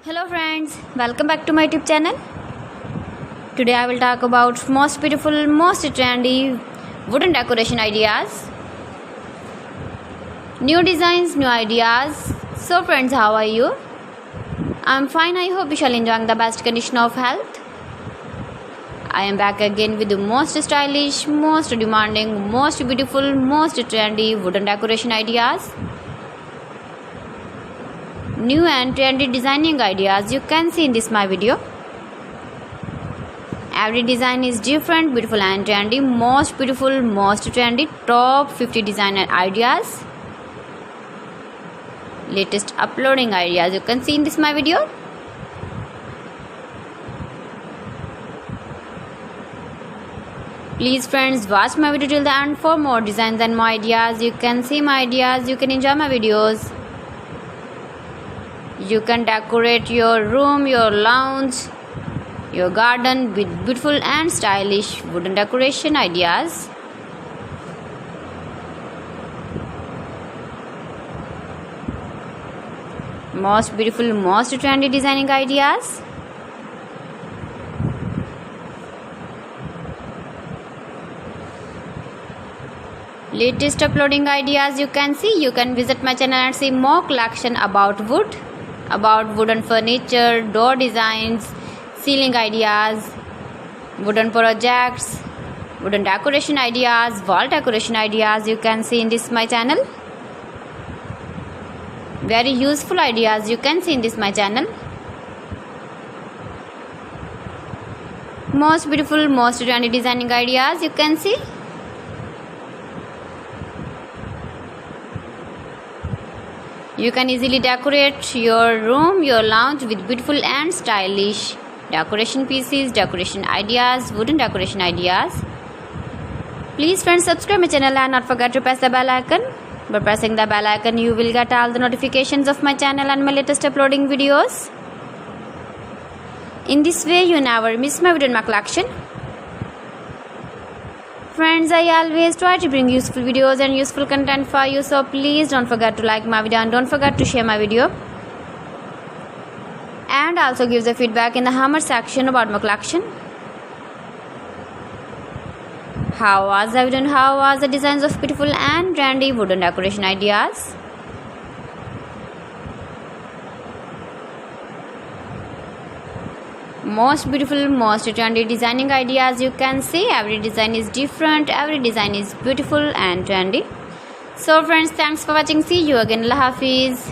Hello friends, welcome back to my YouTube channel. Today I will talk about most beautiful, most trendy wooden decoration ideas. New designs, new ideas. So friends, how are you? I'm fine. I hope you shall enjoy the best condition of health. I am back again with the most stylish, most demanding, most beautiful, most trendy wooden decoration ideas. New and trendy designing ideas you can see in this my video. Every design is different, beautiful and trendy. Most beautiful, most trendy, top 50 designer ideas. Latest uploading ideas you can see in this my video. Please friends, watch my video till the end for more designs and more ideas. You can see my ideas, you can enjoy my videos. You can decorate your room, your lounge, your garden with beautiful and stylish wooden decoration ideas. Most beautiful, most trendy designing ideas. Latest uploading ideas you can see. You can visit my channel and see more collection about wood, about wooden furniture, door designs, ceiling ideas, wooden projects, wooden decoration ideas, wall decoration ideas you can see in this my channel. Very useful ideas you can see in this my channel. Most beautiful, most trendy designing ideas you can see. You can easily decorate your room, your lounge with beautiful and stylish decoration pieces, decoration ideas, wooden decoration ideas. Please friends, subscribe my channel and not forget to press the bell icon. By pressing the bell icon, you will get all the notifications of my channel and my latest uploading videos. In this way, you never miss my video in my collection. Friends, I always try to bring useful videos and useful content for you, so please don't forget to like my video and don't forget to share my video. And also give the feedback in the comment section about my collection. How was the video and how was the designs of beautiful and trendy wooden decoration ideas? Most beautiful, most trendy designing ideas you can see. Every design is different, every design is beautiful and trendy. So friends, thanks for watching. See you again. Allah Hafiz.